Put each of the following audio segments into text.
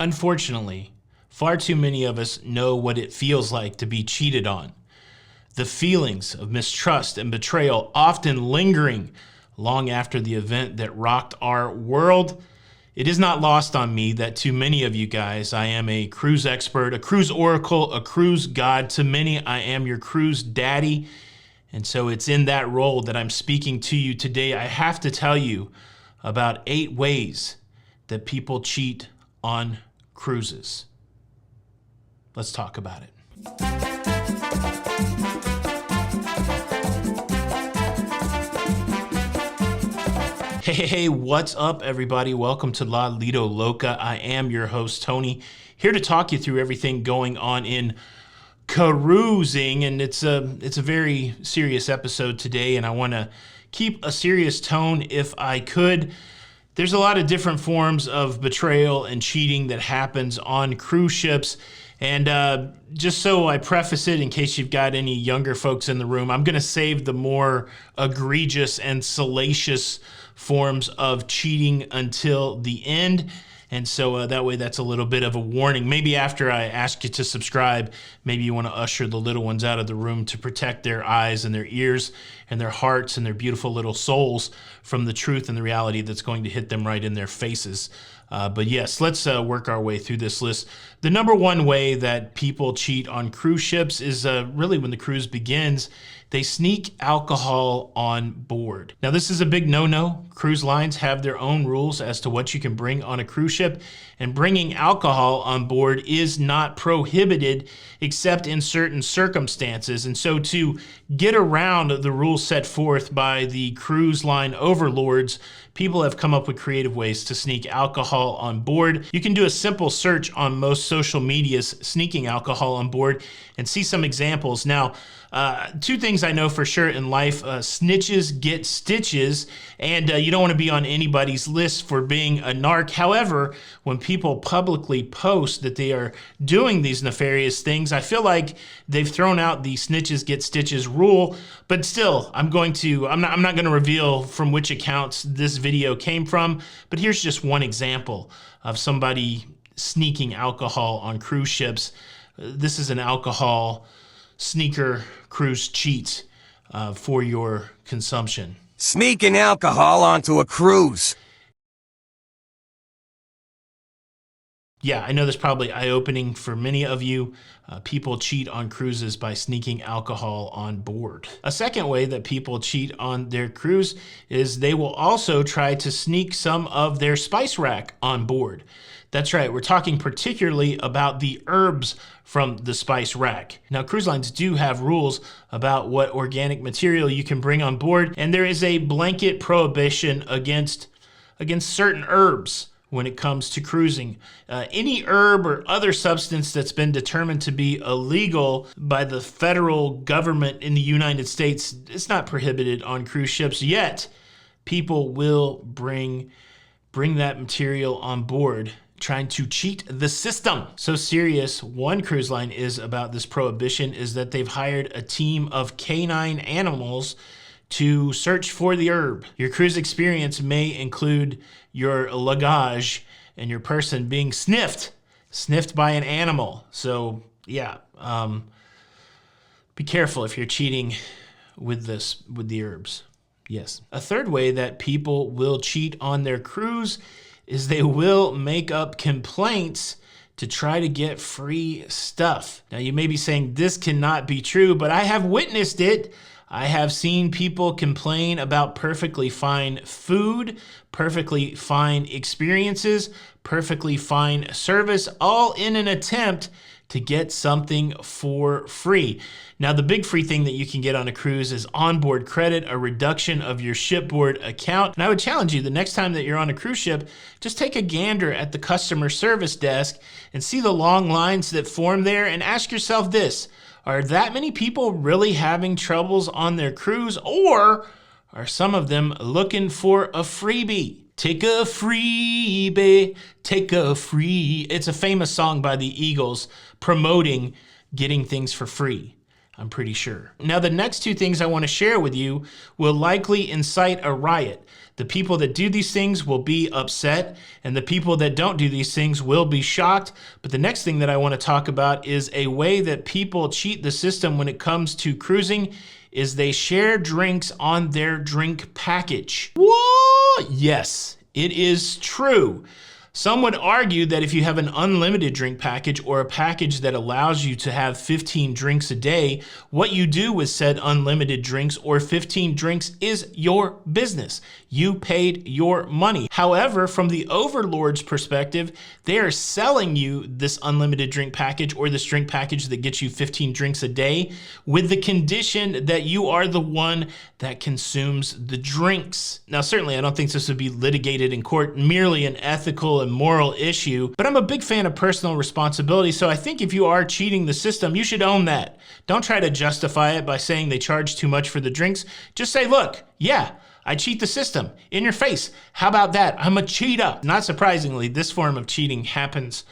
Unfortunately, far too many of us know what it feels like to be cheated on. The feelings of mistrust and betrayal often lingering long after the event that rocked our world. It is not lost on me that to many of you guys, I am a cruise expert, a cruise oracle, a cruise god. To many, I am your cruise daddy. And so it's in that role that I'm speaking to you today. I have to tell you about 8 ways that people cheat on cruises. Let's talk about it. Hey, what's up, everybody? Welcome to Lido, Loca. I am your host, Tony, here to talk you through everything going on in cruising, and it's a very serious episode today, and I want to keep a serious tone if I could. There's a lot of different forms of betrayal and cheating that happens on cruise ships. And just so I preface it, in case you've got any younger folks in the room, I'm going to save the more egregious and salacious forms of cheating until the end. And so that way, that's a little bit of a warning. Maybe after I ask you to subscribe, maybe you want to usher the little ones out of the room to protect their eyes and their ears and their hearts and their beautiful little souls from the truth and the reality that's going to hit them right in their faces. But yes, let's work our way through this list. The number one way that people cheat on cruise ships is really when the cruise begins, they sneak alcohol on board. Now, this is a big no-no. Cruise lines have their own rules as to what you can bring on a cruise ship, and bringing alcohol on board is not prohibited except in certain circumstances. And so to get around the rules set forth by the cruise line overlords, people have come up with creative ways to sneak alcohol on board. You can do a simple search on most social medias, sneaking alcohol on board, and see some examples. Now, 2 things I know for sure in life: snitches get stitches, and you don't want to be on anybody's list for being a narc. However, when people publicly post that they are doing these nefarious things, I feel like they've thrown out the snitches get stitches rule. But still, I'm not going to reveal from which accounts this video came from, but here's just one example of somebody sneaking alcohol on cruise ships. This is an alcohol sneaker cruise cheat for your consumption. Sneaking alcohol onto a cruise. Yeah, I know that's probably eye-opening for many of you. People cheat on cruises by sneaking alcohol on board. A second way that people cheat on their cruise is they will also try to sneak some of their spice rack on board. That's right, we're talking particularly about the herbs from the spice rack. Now, cruise lines do have rules about what organic material you can bring on board, and there is a blanket prohibition against certain herbs when it comes to cruising. Any herb or other substance that's been determined to be illegal by the federal government in the United States, it's not prohibited on cruise ships yet. People will bring that material on board, trying to cheat the system. So serious one cruise line is about this prohibition is that they've hired a team of canine animals to search for the herb. Your cruise experience may include your luggage and your person being sniffed by an animal. So yeah, be careful if you're cheating with the herbs. Yes. A third way that people will cheat on their cruise is they will make up complaints to try to get free stuff. Now, you may be saying this cannot be true, but I have witnessed it. I have seen people complain about perfectly fine food, perfectly fine experiences, perfectly fine service, all in an attempt to get something for free. Now, the big free thing that you can get on a cruise is onboard credit, a reduction of your shipboard account. And I would challenge you, the next time that you're on a cruise ship, just take a gander at the customer service desk and see the long lines that form there, and ask yourself this: are that many people really having troubles on their cruise, or are some of them looking for a freebie? Take a freebie, take a free. It's a famous song by the Eagles promoting getting things for free. I'm pretty sure. Now, the next two things I want to share with you will likely incite a riot. The people that do these things will be upset, and the people that don't do these things will be shocked. But the next thing that I want to talk about is a way that people cheat the system when it comes to cruising is they share drinks on their drink package. What? Yes, it is true. Some would argue that if you have an unlimited drink package or a package that allows you to have 15 drinks a day, what you do with said unlimited drinks or 15 drinks is your business. You paid your money. However, from the overlord's perspective, they are selling you this unlimited drink package or this drink package that gets you 15 drinks a day with the condition that you are the one that consumes the drinks. Now, certainly, I don't think this would be litigated in court, merely an ethical and moral issue, but I'm a big fan of personal responsibility, so I think if you are cheating the system, you should own that. Don't try to justify it by saying they charge too much for the drinks. Just say, look, yeah, I cheat the system. In your face. How about that? I'm a cheater. Not surprisingly, this form of cheating happens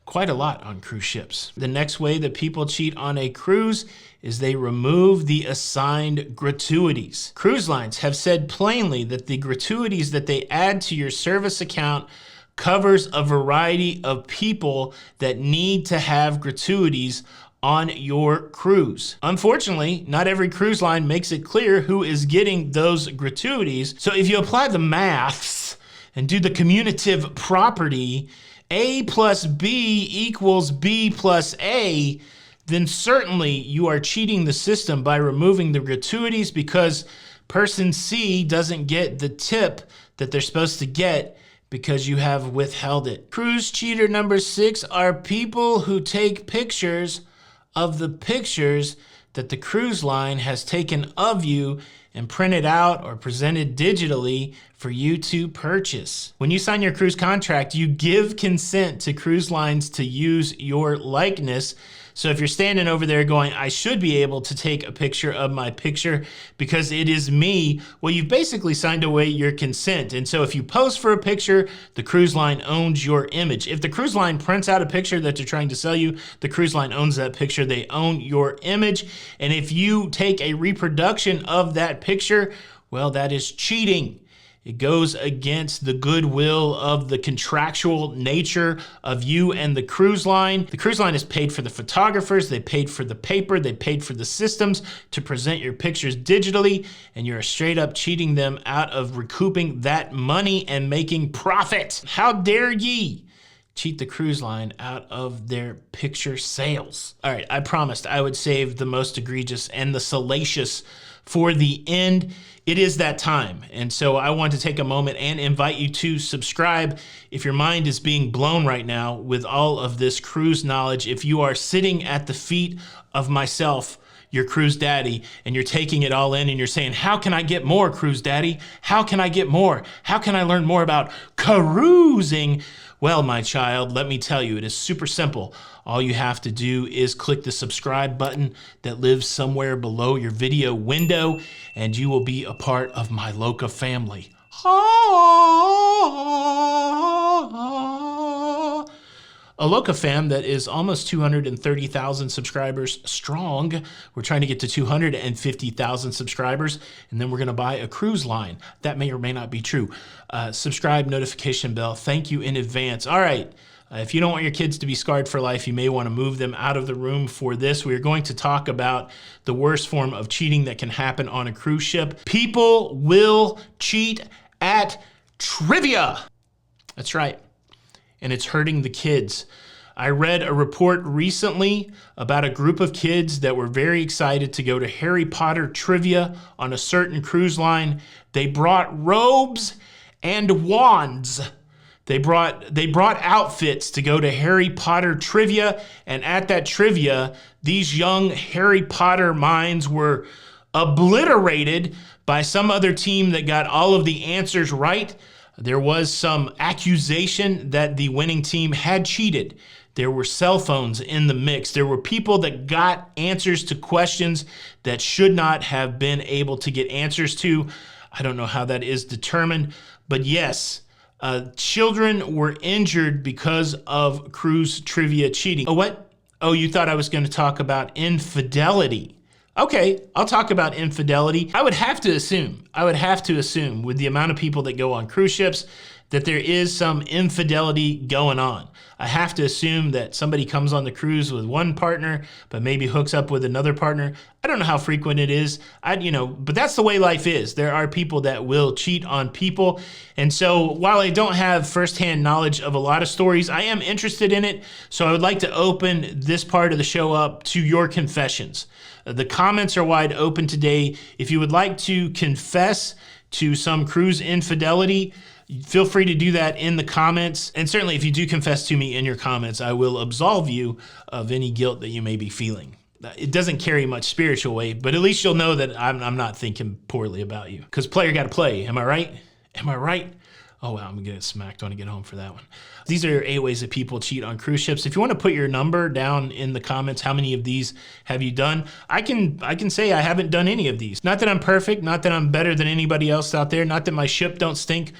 quite a lot on cruise ships. The next way that people cheat on a cruise is they remove the assigned gratuities. Cruise lines have said plainly that the gratuities that they add to your service account covers a variety of people that need to have gratuities on your cruise. Unfortunately, not every cruise line makes it clear who is getting those gratuities. So if you apply the maths and do the commutative property, A plus B equals B plus A, then certainly you are cheating the system by removing the gratuities because person C doesn't get the tip that they're supposed to get because you have withheld it. Cruise cheater number 6 are people who take pictures of the pictures that the cruise line has taken of you and printed out or presented digitally for you to purchase. When you sign your cruise contract, you give consent to cruise lines to use your likeness. So if you're standing over there going, I should be able to take a picture of my picture because it is me, well, you've basically signed away your consent. And so if you pose for a picture, the cruise line owns your image. If the cruise line prints out a picture that they're trying to sell you, the cruise line owns that picture. They own your image. And if you take a reproduction of that picture, well, that is cheating. It goes against the goodwill of the contractual nature of you and the cruise line. The cruise line has paid for the photographers, they paid for the paper, they paid for the systems to present your pictures digitally, and you're straight up cheating them out of recouping that money and making profit. How dare ye cheat the cruise line out of their picture sales? All right, I promised I would save the most egregious and the salacious for the end. It is that time. And so I want to take a moment and invite you to subscribe if your mind is being blown right now with all of this cruise knowledge. If you are sitting at the feet of myself, your cruise daddy, and you're taking it all in and you're saying, how can I get more, cruise daddy? How can I get more? How can I learn more about cruising? Well, my child, let me tell you, it is super simple. All you have to do is click the subscribe button that lives somewhere below your video window, and you will be a part of my Loca family. A Loca fam that is almost 230,000 subscribers strong. We're trying to get to 250,000 subscribers, and then we're going to buy a cruise line. That may or may not be true. Subscribe, notification bell. Thank you in advance. All right. If you don't want your kids to be scarred for life, you may want to move them out of the room for this. We are going to talk about the worst form of cheating that can happen on a cruise ship. People will cheat at trivia. That's right. And it's hurting the kids. I read a report recently about a group of kids that were very excited to go to Harry Potter trivia on a certain cruise line. They brought robes and wands. They brought outfits to go to Harry Potter trivia, and at that trivia, these young Harry Potter minds were obliterated by some other team that got all of the answers right. There was some accusation that the winning team had cheated. There were cell phones in the mix. There were people that got answers to questions that should not have been able to get answers to. I don't know how that is determined, but yes, children were injured because of cruise trivia cheating. Oh, what? Oh, you thought I was going to talk about infidelity. Okay, I'll talk about infidelity. I would have to assume with the amount of people that go on cruise ships that there is some infidelity going on. I have to assume that somebody comes on the cruise with one partner, but maybe hooks up with another partner. I don't know how frequent it is. But that's the way life is. There are people that will cheat on people. And so while I don't have firsthand knowledge of a lot of stories, I am interested in it. So I would like to open this part of the show up to your confessions. The comments are wide open today. If you would like to confess to some cruise infidelity, feel free to do that in the comments. And certainly if you do confess to me in your comments, I will absolve you of any guilt that you may be feeling. It doesn't carry much spiritual weight, but at least you'll know that I'm not thinking poorly about you. Because player got to play, am I right? Am I right? Oh wow, I'm gonna get smacked when I get home for that one. These are 8 ways that people cheat on cruise ships. If you want to put your number down in the comments, how many of these have you done? I can say I haven't done any of these. Not that I'm perfect, not that I'm better than anybody else out there, not that my ship don't stink.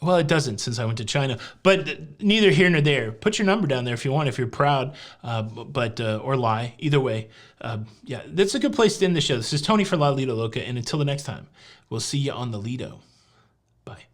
Well, it doesn't since I went to China, but neither here nor there. Put your number down there if you want, if you're proud, or lie. Either way, yeah, that's a good place to end the show. This is Tony for Lido, Loca, and until the next time, we'll see you on the Lido. Bye.